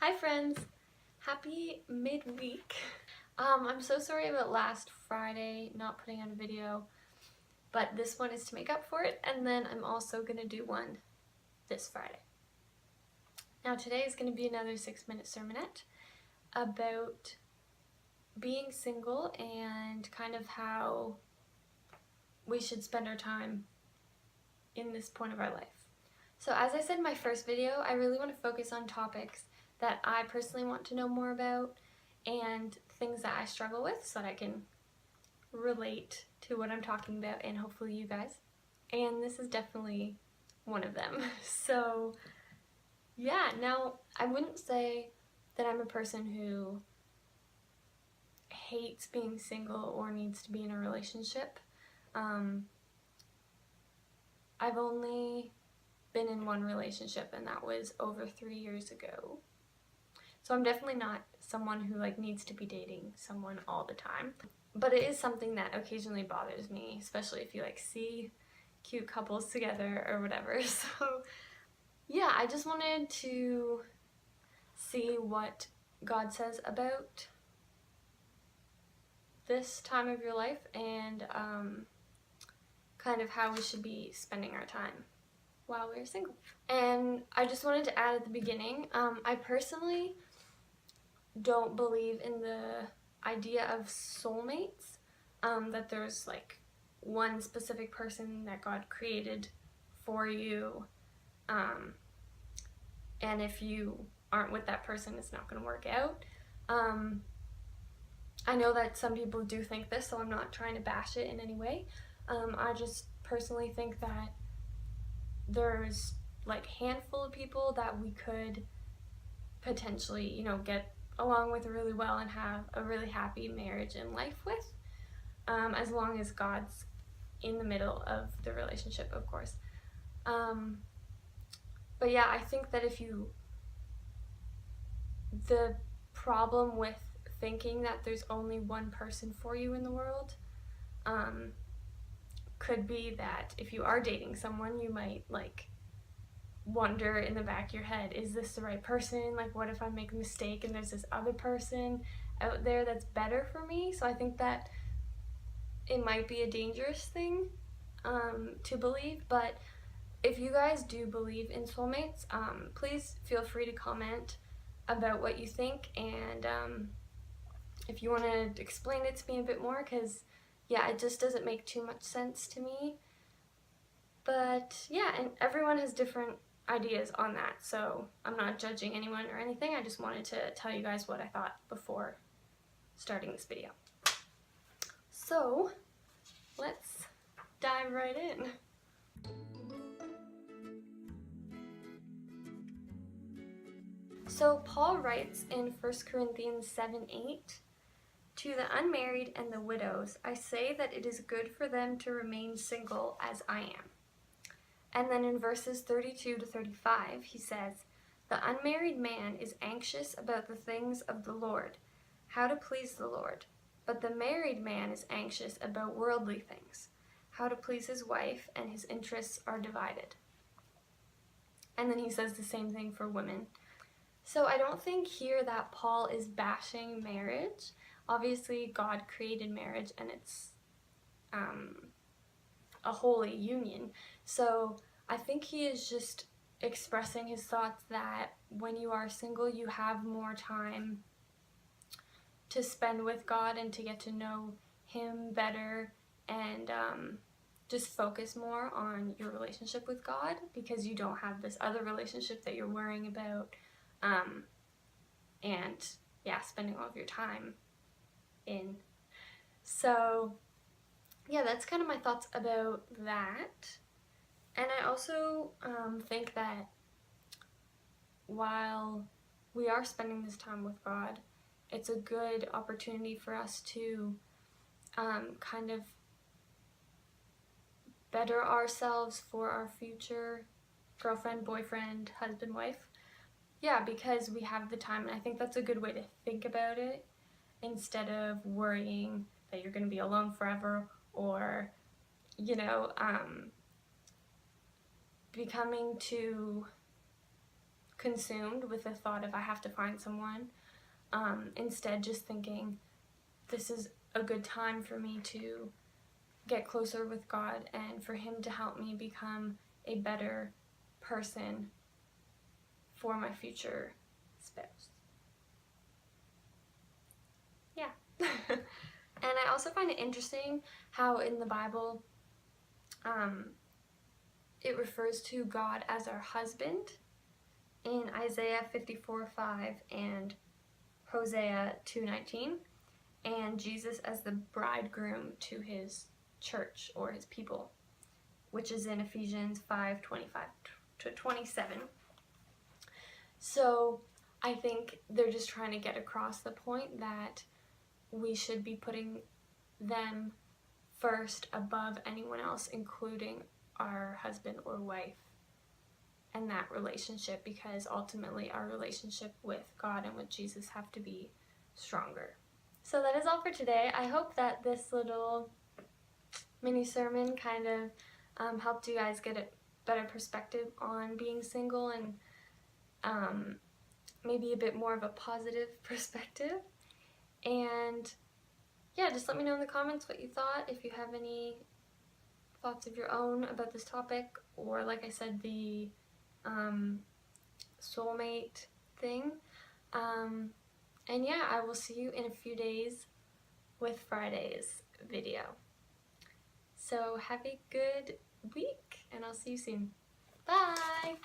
Hi friends! Happy midweek. I'm so sorry about last Friday not putting out a video, but this one is to make up for it, and then I'm also gonna do one this Friday. Now today is gonna be another 6-minute sermonette about being single and kind of how we should spend our time in this point of our life. So as I said in my first video, I really want to focus on topics that I personally want to know more about and things that I struggle with so that I can relate to what I'm talking about and hopefully you guys. And this is definitely one of them. So yeah, now I wouldn't say that I'm a person who hates being single or needs to be in a relationship. I've only been in one relationship and that was over 3 years ago. So I'm definitely not someone who needs to be dating someone all the time. But it is something that occasionally bothers me, especially if you see cute couples together or whatever. So yeah, I just wanted to see what God says about this time of your life and kind of how we should be spending our time while we're single. And I just wanted to add at the beginning, I personally don't believe in the idea of soulmates, that there's one specific person that God created for you, and if you aren't with that person, it's not going to work out. I know that some people do think this, so I'm not trying to bash it in any way. I just personally think that there's handful of people that we could potentially, get along with really well and have a really happy marriage and life with, as long as God's in the middle of the relationship, of course. But yeah, I think that the problem with thinking that there's only one person for you in the world, could be that if you are dating someone, you might wonder in the back of your head, is this the right person? What if I make a mistake and there's this other person out there that's better for me? So I think that it might be a dangerous thing to believe. But if you guys do believe in soulmates, please feel free to comment about what you think, and if you want to explain it to me a bit more, because yeah, it just doesn't make too much sense to me. But yeah, and everyone has different ideas on that, so I'm not judging anyone or anything. I just wanted to tell you guys what I thought before starting this video. So let's dive right in. So Paul writes in 1 Corinthians 7:8, "To the unmarried and the widows, I say that it is good for them to remain single as I am." And then in verses 32 to 35, he says, "The unmarried man is anxious about the things of the Lord, how to please the Lord. But the married man is anxious about worldly things, how to please his wife, and his interests are divided." And then he says the same thing for women. So I don't think here that Paul is bashing marriage. Obviously, God created marriage and it's a holy union. So I think he is just expressing his thoughts that when you are single, you have more time to spend with God and to get to know him better, and just focus more on your relationship with God, because you don't have this other relationship that you're worrying about, and yeah, spending all of your time in. So yeah, that's kind of my thoughts about that. And I also think that while we are spending this time with God, it's a good opportunity for us to kind of better ourselves for our future girlfriend, boyfriend, husband, wife. Yeah, because we have the time, and I think that's a good way to think about it, instead of worrying that you're going to be alone forever, or becoming too consumed with the thought of I have to find someone. Instead, just thinking this is a good time for me to get closer with God and for Him to help me become a better person for my future spouse. Yeah. And I also find it interesting how in the Bible it refers to God as our husband in Isaiah 54:5 and Hosea 2:19, and Jesus as the bridegroom to His church or His people, which is in Ephesians 5:25 to 27. So I think they're just trying to get across the point that we should be putting them first above anyone else, including our husband or wife and that relationship, because ultimately our relationship with God and with Jesus have to be stronger. So that is all for today. I hope that this little mini sermon kind of helped you guys get a better perspective on being single and maybe a bit more of a positive perspective. And yeah, just let me know in the comments what you thought, if you have any thoughts of your own about this topic, or like I said, the soulmate thing. And yeah, I will see you in a few days with Friday's video. So have a good week, and I'll see you soon. Bye!